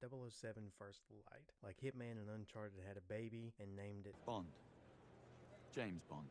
007 First Light. Like Hitman and Uncharted had a baby and named it Bond. James Bond.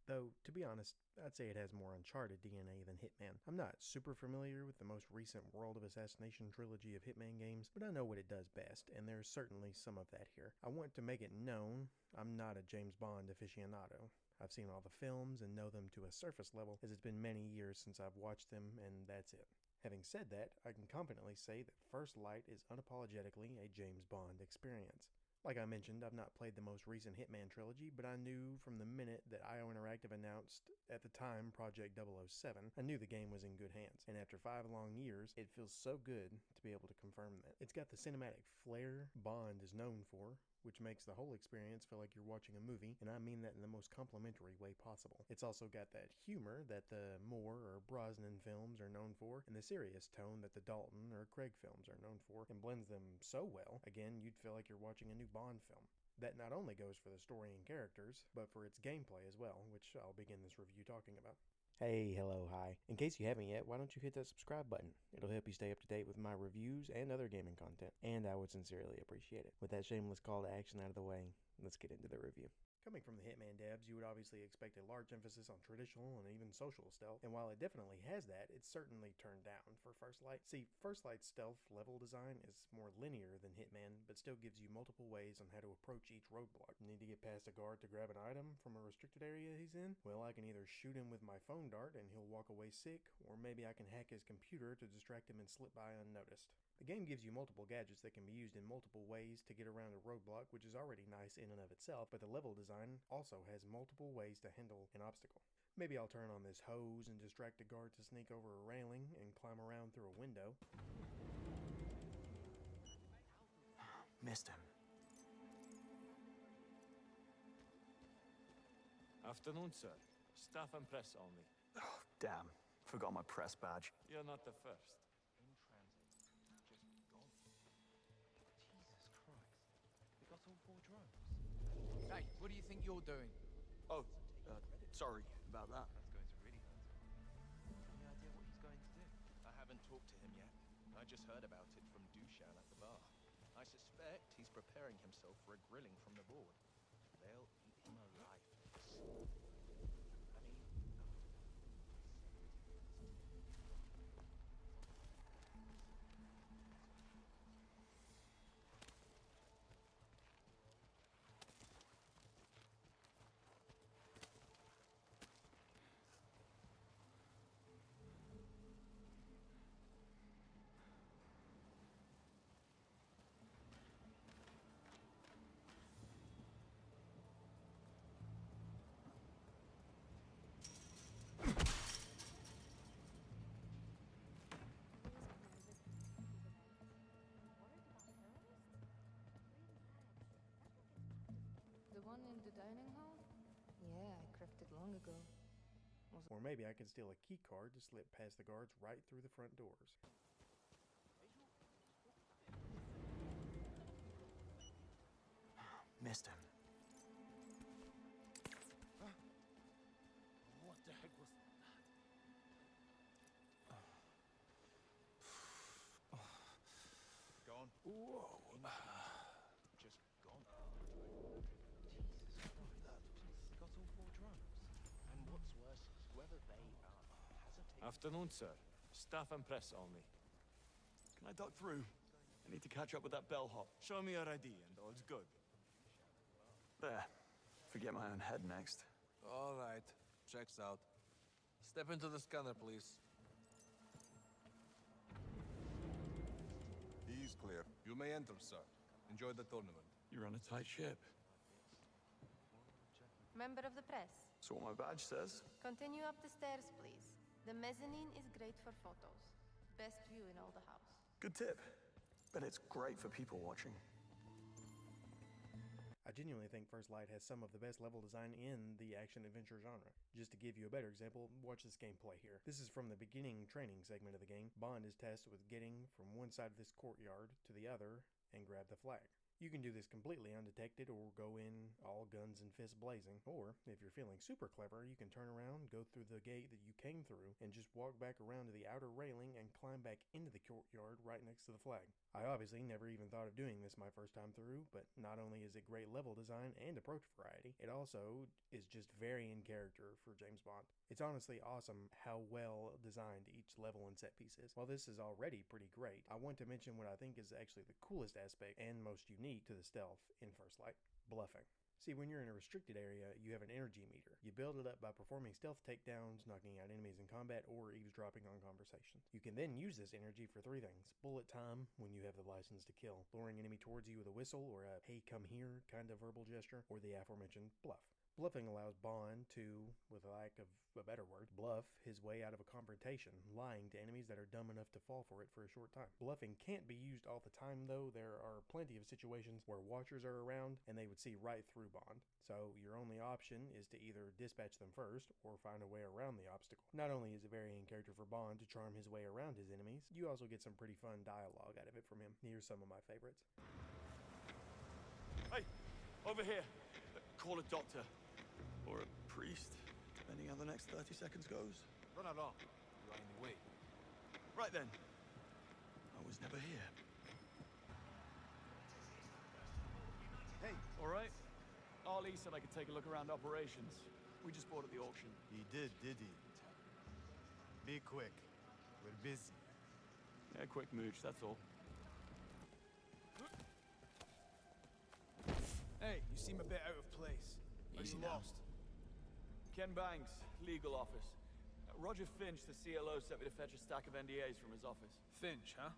Though, to be honest, I'd say it has more Uncharted DNA than Hitman. I'm not super familiar with the most recent World of Assassination trilogy of Hitman games, but I know what it does best, and there's certainly some of that here. I want to make it known I'm not a James Bond aficionado. I've seen all the films and know them to a surface level, as it's been many years since I've watched them, and that's it. Having said that, I can confidently say that First Light is unapologetically a James Bond experience. Like I mentioned, I've not played the most recent Hitman trilogy, but I knew from the minute that IO Interactive announced, at the time, Project 007, I knew the game was in good hands. And after 5 long years, it feels so good to be able to confirm that. It's got the cinematic flair Bond is known for, which makes the whole experience feel like you're watching a movie, and I mean that in the most complimentary way possible. It's also got that humor that the Moore or Brosnan films are known for, and the serious tone that the Dalton or Craig films are known for, and blends them so well, again, you'd feel like you're watching a new Bond film. That not only goes for the story and characters, but for its gameplay as well, which I'll begin this review talking about. Hey, hello, hi. In case you haven't yet, why don't you hit that subscribe button? It'll help you stay up to date with my reviews and other gaming content, and I would sincerely appreciate it. With that shameless call to action out of the way, let's get into the review. Coming from the Hitman devs, you would obviously expect a large emphasis on traditional and even social stealth, and while it definitely has that, it's certainly turned down for First Light. See, First Light's stealth level design is more linear than Hitman, but still gives you multiple ways on how to approach each roadblock. Need to get past a guard to grab an item from a restricted area he's in? Well, I can either shoot him with my phone dart and he'll walk away sick, or maybe I can hack his computer to distract him and slip by unnoticed. The game gives you multiple gadgets that can be used in multiple ways to get around a roadblock, which is already nice in and of itself, but the level design also has multiple ways to handle an obstacle. Maybe I'll turn on this hose and distract a guard to sneak over a railing and climb around through a window. Missed him. Afternoon, sir. Staff and press only. Oh, damn. Forgot my press badge. You're not the first. In transit. Just gone. Jesus Christ. We got all 4 drones. Hey, what do you think you're doing? Oh, sorry about that. That's going to really hurt him. Any idea what he's going to do? I haven't talked to him yet. I just heard about it from Dushan at the bar. I suspect he's preparing himself for a grilling from the board. They'll eat him alive. I mean... The one in the dining hall? Yeah, I cracked it long ago. Or maybe I could steal a key card to slip past the guards right through the front doors. Missed him. What the heck was that? Gone. Whoa. Just gone. Jesus Christ. Got all 4 drones. And what's worse is whoever they are hasn't taken... Afternoon, sir. Staff and press only. Can I duck through? I need to catch up with that bellhop. Show me your ID and all's good. There. Forget my own head next. All right, checks out. Step into the scanner, please. He's clear. You may enter, sir. Enjoy the tournament. You're on a tight ship. Member of the press, That's what my badge says. continue up the stairs, please. The mezzanine is great for photos. Best view in all the house. Good tip. But it's great for people watching. I genuinely think First Light has some of the best level design in the action-adventure genre. Just to give you a better example, watch this gameplay here. This is from the beginning training segment of the game. Bond is tasked with getting from one side of this courtyard to the other and grab the flag. You can do this completely undetected or go in all guns and fists blazing, or if you're feeling super clever, you can turn around, go through the gate that you came through, and just walk back around to the outer railing and climb back into the courtyard right next to the flag. I obviously never even thought of doing this my first time through, but not only is it great level design and approach variety, it also is just very in character for James Bond. It's honestly awesome how well designed each level and set piece is. While this is already pretty great, I want to mention what I think is actually the coolest aspect and most unique to the stealth in First Light: bluffing. See, when you're in a restricted area, you have an energy meter. You build it up by performing stealth takedowns, knocking out enemies in combat, or eavesdropping on conversations. You can then use this energy for three things: bullet time, when you have the license to kill, luring enemy towards you with a whistle or a hey come here kind of verbal gesture, or the aforementioned bluff. Bluffing allows Bond to, with a lack of a better word, bluff his way out of a confrontation, lying to enemies that are dumb enough to fall for it for a short time. Bluffing can't be used all the time though. There are plenty of situations where watchers are around and they would see right through Bond. So your only option is to either dispatch them first or find a way around the obstacle. Not only is it very in character for Bond to charm his way around his enemies, you also get some pretty fun dialogue out of it from him. Here's some of my favorites. Hey, over here. Call a doctor. Or a priest, depending how the next 30 seconds goes. Run along. You are in the way. Right then. I was never here. Hey. All right. Ali said I could take a look around operations. We just bought at the auction. He did he? Be quick. We're busy. Yeah, quick mooch, that's all. Hey, you seem a bit out of place. Are Easy you now. lost? Ken Banks, legal office. Roger Finch, the CLO, sent me to fetch a stack of NDAs from his office. Finch, huh?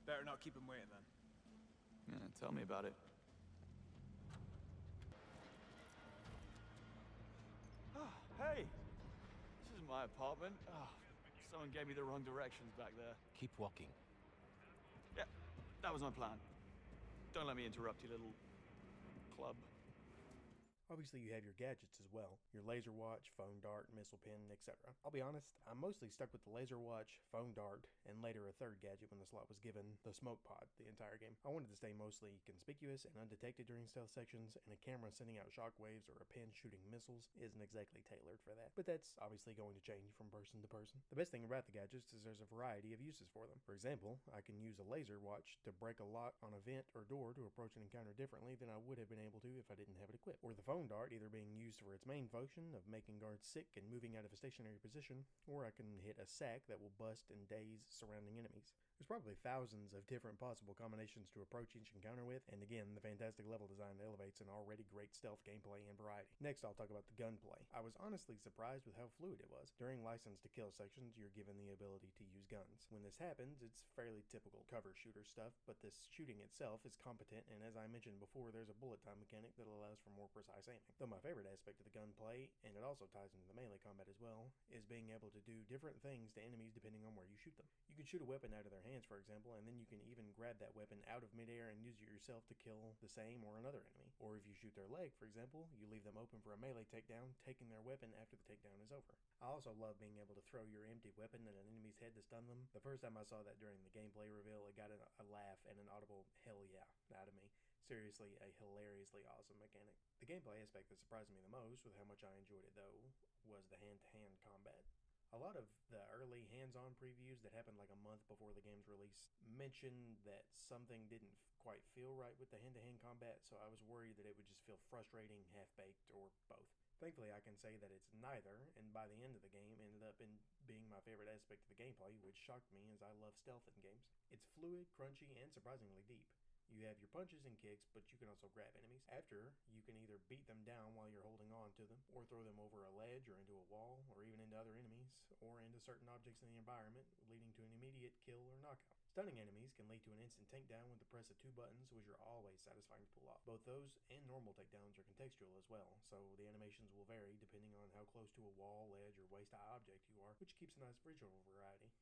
Better not keep him waiting then. Yeah, tell me about it. Hey! This isn't my apartment. Someone gave me the wrong directions back there. Keep walking. Yeah, that was my plan. Don't let me interrupt your little club. Obviously, you have your gadgets as well: your laser watch, phone dart, missile pin, etc. I'll be honest, I'm mostly stuck with the laser watch, phone dart, and later a third gadget when the slot was given, the smoke pod, the entire game. I wanted to stay mostly conspicuous and undetected during stealth sections, and a camera sending out shockwaves or a pin shooting missiles isn't exactly tailored for that. But that's obviously going to change from person to person. The best thing about the gadgets is there's a variety of uses for them. For example, I can use a laser watch to break a lock on a vent or door to approach an encounter differently than I would have been able to if I didn't have it equipped. Or the phone dart either being used for its main function of making guards sick and moving out of a stationary position, or I can hit a sack that will bust and daze surrounding enemies. There's probably thousands of different possible combinations to approach each encounter with, and again, the fantastic level design elevates an already great stealth gameplay and variety. Next, I'll talk about the gunplay. I was honestly surprised with how fluid it was. During license to kill sections, you're given the ability to use guns. When this happens, it's fairly typical cover shooter stuff, but this shooting itself is competent, and as I mentioned before, there's a bullet time mechanic that allows for more precise aiming. Though my favorite aspect of the gunplay, and it also ties into the melee combat as well, is being able to do different things to enemies depending on where you shoot them. You can shoot a weapon out of their hands, for example, and then you can even grab that weapon out of midair and use it yourself to kill the same or another enemy. Or if you shoot their leg, for example, you leave them open for a melee takedown, taking their weapon after the takedown is over. I also love being able to throw your empty weapon at an enemy's head to stun them. The first time I saw that during the gameplay reveal, it got a laugh and an audible hell yeah out of me. Seriously, a hilariously awesome mechanic. The gameplay aspect that surprised me the most, with how much I enjoyed it though, was the hand-to-hand combat. A lot of the early hands-on previews that happened like a month before the game's release mentioned that something didn't quite feel right with the hand-to-hand combat, so I was worried that it would just feel frustrating, half-baked, or both. Thankfully, I can say that it's neither, and by the end of the game ended up being my favorite aspect of the gameplay, which shocked me as I love stealth in games. It's fluid, crunchy, and surprisingly deep. You have your punches and kicks, but you can also grab enemies. After, you can either beat them down while you're holding on to them, or throw them over a ledge or into a wall, or even into other enemies, or into certain objects in the environment, leading to an immediate kill or knockout. Stunning enemies can lead to an instant takedown with the press of 2 buttons, which are always satisfying to pull off. Both those and normal takedowns are contextual as well, so the animations will vary depending on how close to a wall, ledge, or waist-high object you are, which keeps a nice visual variety.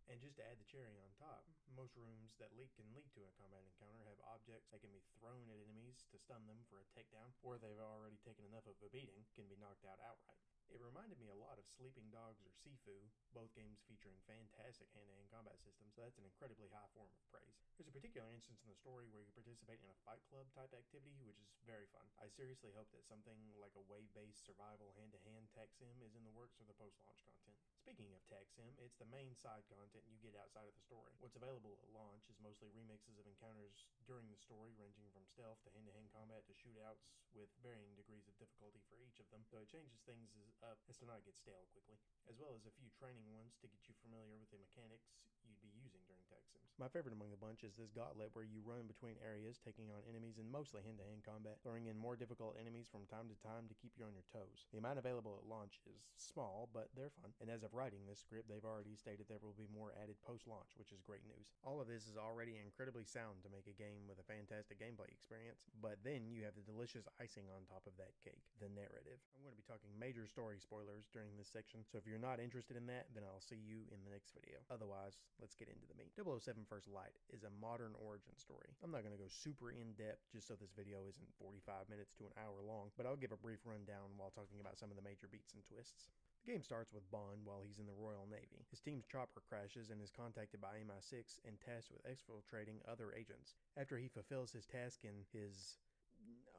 And just to add the cherry on top, most rooms that can lead to a combat encounter have objects that can be thrown at enemies to stun them for a takedown, or if they've already taken enough of a beating, can be knocked out outright. It reminded me a lot of Sleeping Dogs or Sifu, both games featuring fantastic hand-to-hand combat systems, so that's an incredibly high form of praise. There's a particular instance in the story where you participate in a fight club type activity, which is very fun. I seriously hope that something like a wave-based survival hand-to-hand tech sim is in the works for the post-launch content. Speaking of tech sim, it's the main side content you get outside of the story. What's available at launch is mostly remixes of encounters during the story, ranging from stealth to hand-to-hand combat to shootouts, with varying degrees of difficulty for each of them, though it changes things up as to not get stale quickly, as well as a few training ones to get you familiar with the mechanics you'd be using during tech sims. My favorite among the bunch is this gauntlet where you run between areas, taking on enemies in mostly hand-to-hand combat, throwing in more difficult enemies from time to time to keep you on your toes. The amount available at launch is small, but they're fun, and as of writing this script, they've already stated there will be more added post-launch, which is great news. All of this is already incredibly sound to make a game with a fantastic gameplay experience, but then you have the delicious icing on top of that cake, the narrative. I'm going to be talking major story spoilers during this section, so if you're not interested in that, then I'll see you in the next video. Otherwise, let's get into the meat. 007 First Light is a modern origin story. I'm not going to go super in-depth just so this video isn't 45 minutes to an hour long, but I'll give a brief rundown while talking about some of the major beats and twists. The game starts with Bond while he's in the Royal Navy. His team's chopper crashes and is contacted by MI6 and tasked with exfiltrating other agents. After he fulfills his task in his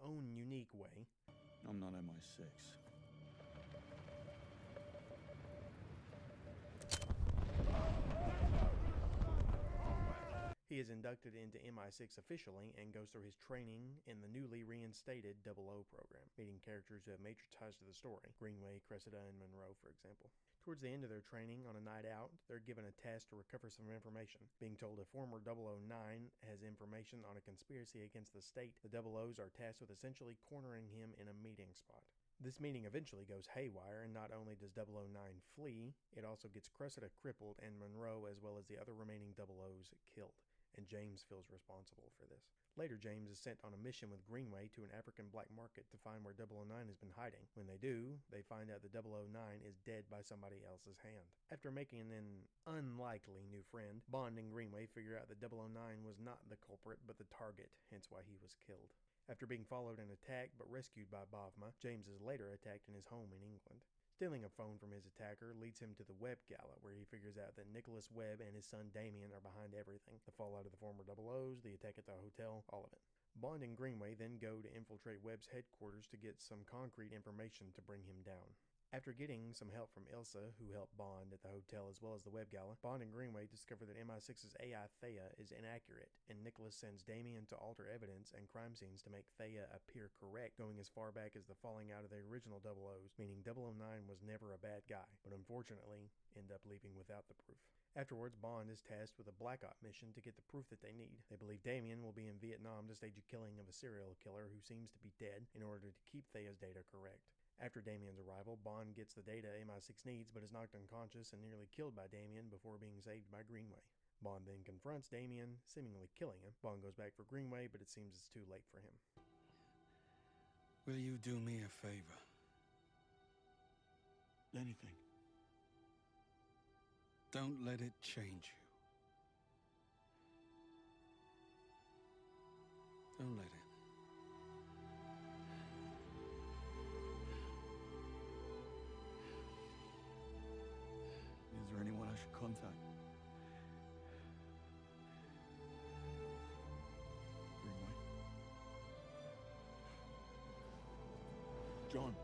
own unique way, I'm not MI6. he is inducted into MI6 officially and goes through his training in the newly reinstated 00 program, meeting characters who have major ties to the story, Greenway, Cressida, and Monroe, for example. Towards the end of their training, on a night out, they're given a task to recover some information. Being told a former 009 has information on a conspiracy against the state, the 00s are tasked with essentially cornering him in a meeting spot. This meeting eventually goes haywire, and not only does 009 flee, it also gets Cressida crippled and Monroe, as well as the other remaining 00s, killed. And James feels responsible for this. Later, James is sent on a mission with Greenway to an African black market to find where 009 has been hiding. When they do, they find out that 009 is dead by somebody else's hand. After making an unlikely new friend, Bond and Greenway figure out that 009 was not the culprit but the target, hence why he was killed. After being followed and attacked but rescued by Bavma, James is later attacked in his home in England. Stealing a phone from his attacker leads him to the Webb Gala, where he figures out that Nicholas Webb and his son Damien are behind everything. The fallout of the former 00s, the attack at the hotel, all of it. Bond and Greenway then go to infiltrate Webb's headquarters to get some concrete information to bring him down. After getting some help from Ilsa, who helped Bond at the hotel as well as the Webb Gala, Bond and Greenway discover that MI6's AI Thea is inaccurate, and Nicholas sends Damien to alter evidence and crime scenes to make Thea appear correct, going as far back as the falling out of the original 00s, meaning 009 was never a bad guy, but unfortunately end up leaving without the proof. Afterwards, Bond is tasked with a Black Op mission to get the proof that they need. They believe Damien will be in Vietnam to stage a killing of a serial killer who seems to be dead in order to keep Thea's data correct. After Damien's arrival, Bond gets the data MI6 needs but is knocked unconscious and nearly killed by Damien before being saved by Greenway. Bond then confronts Damien, seemingly killing him. Bond goes back for Greenway, but it seems it's too late for him. Will you do me a favor? Anything. Don't let it change you. Don't let it. Is there anyone I should contact? Greenway? John?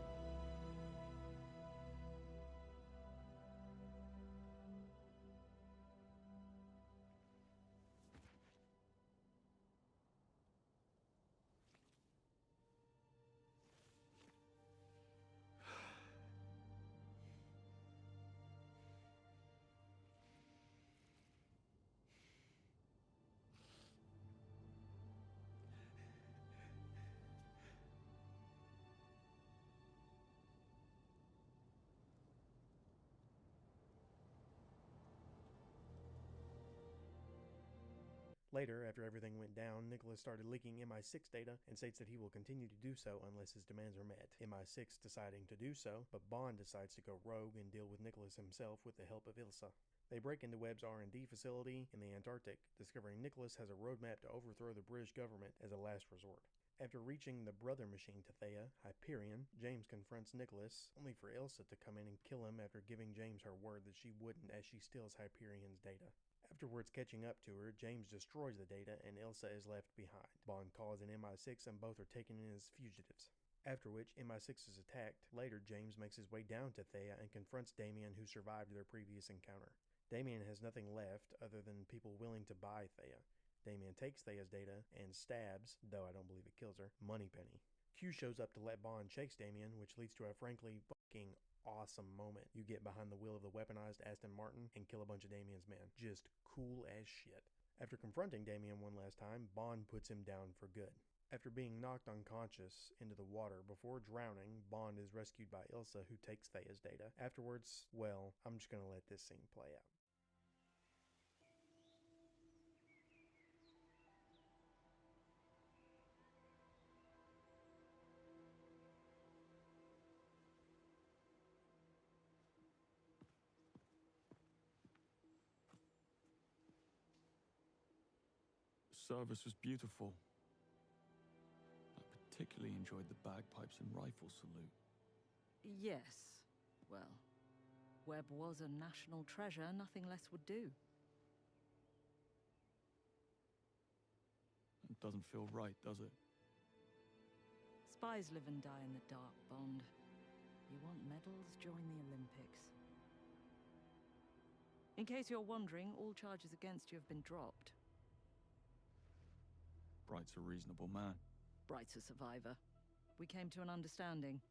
Later, after everything went down, Nicholas started leaking MI6 data and states that he will continue to do so unless his demands are met. MI6 deciding to do so, but Bond decides to go rogue and deal with Nicholas himself with the help of Ilsa. They break into Webb's R&D facility in the Antarctic, discovering Nicholas has a roadmap to overthrow the British government as a last resort. After reaching the brother machine to Thea, Hyperion, James confronts Nicholas, only for Ilsa to come in and kill him after giving James her word that she wouldn't as she steals Hyperion's data. Afterwards catching up to her, James destroys the data and Ilsa is left behind. Bond calls in MI6 and both are taken in as fugitives. After which, MI6 is attacked. Later, James makes his way down to Thea and confronts Damien, who survived their previous encounter. Damien has nothing left other than people willing to buy Thea. Damien takes Thea's data and stabs, though I don't believe it kills her, Moneypenny. Q shows up to let Bond chase Damien, which leads to a frankly fucking awesome moment. You get behind the wheel of the weaponized Aston Martin and kill a bunch of Damien's men. Just cool as shit. After confronting Damien one last time, Bond puts him down for good. After being knocked unconscious into the water before drowning, Bond is rescued by Ilsa, who takes Thea's data. Afterwards, well, I'm just gonna let this scene play out. Service was beautiful. I particularly enjoyed the bagpipes and rifle salute. Yes. Well, Webb was a national treasure, nothing less would do. It doesn't feel right, does it? Spies live and die in the dark, Bond. You want medals? Join the Olympics. In case you're wondering, all charges against you have been dropped. Bright's a reasonable man. Bright's a survivor. We came to an understanding.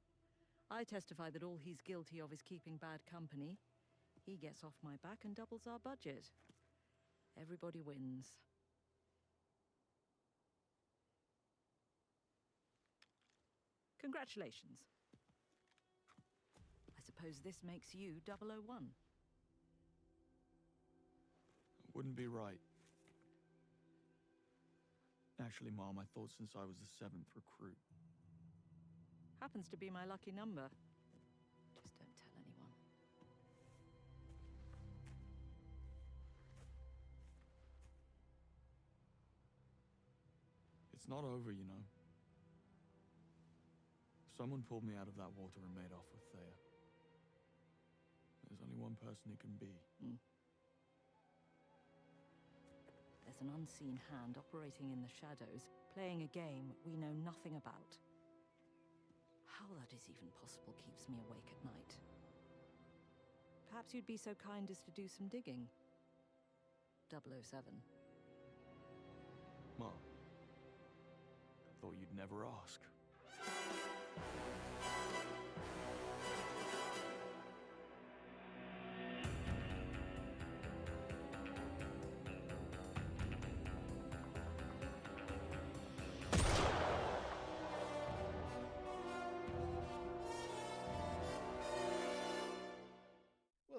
I testify that all he's guilty of is keeping bad company. He gets off my back and doubles our budget. Everybody wins. Congratulations. I suppose this makes you 001. Wouldn't be right. Actually, Mom, I thought since I was the 7th recruit. Happens to be my lucky number. Just don't tell anyone. It's not over, you know. Someone pulled me out of that water and made off with Thea. There's only one person it can be. There's an unseen hand operating in the shadows, playing a game we know nothing about. How that is even possible keeps me awake at night. Perhaps you'd be so kind as to do some digging. 007. Mom, I thought you'd never ask.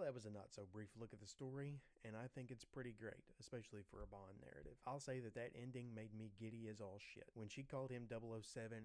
That was a not-so-brief look at the story, and I think it's pretty great, especially for a Bond narrative. I'll say that ending made me giddy as all shit. When she called him 007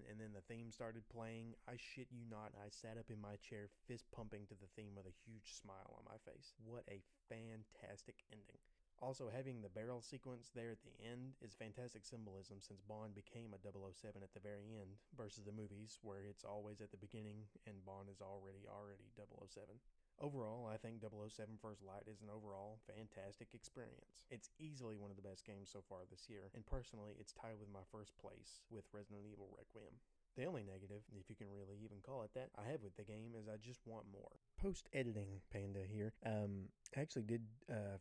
and then the theme started playing, I shit you not, I sat up in my chair fist-pumping to the theme with a huge smile on my face. What a fantastic ending. Also, having the barrel sequence there at the end is fantastic symbolism since Bond became a 007 at the very end versus the movies where it's always at the beginning and Bond is already 007. Overall, I think 007 First Light is an overall fantastic experience. It's easily one of the best games so far this year, and personally, it's tied with my first place with Resident Evil Requiem. The only negative, if you can really even call it that, I have with the game is I just want more. Post-editing, Panda here. I actually did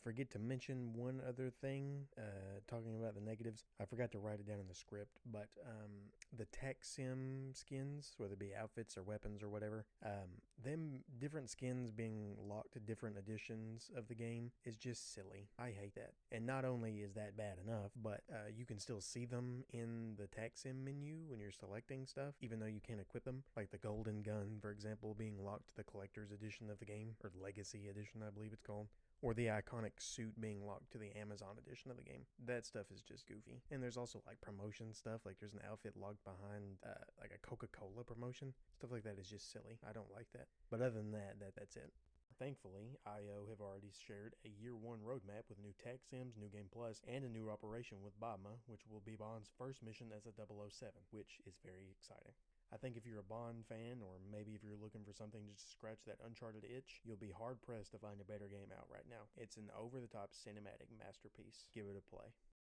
forget to mention one other thing, talking about the negatives. I forgot to write it down in the script, but the tech sim skins, whether it be outfits or weapons or whatever, them different skins being locked to different editions of the game is just silly. I hate that. And not only is that bad enough, but you can still see them in the tech sim menu when you're selecting stuff, even though you can't equip them. Like the golden gun, for example, being locked to the collector's edition of the game, or Legacy edition, I believe it's called. Or the iconic suit being locked to the Amazon edition of the game. That stuff is just goofy. And there's also like promotion stuff, like there's an outfit logged behind like a Coca-Cola promotion. Stuff like that is just silly. I don't like that. But other than that, that's it. Thankfully, IO have already shared a year one roadmap with new tech sims, new game plus, and a new operation with Bama, which will be Bond's first mission as a 007, which is very exciting. I think if you're a Bond fan, or maybe if you're looking for something to just scratch that Uncharted itch, you'll be hard pressed to find a better game out right now. It's an over-the-top cinematic masterpiece. Give it a play.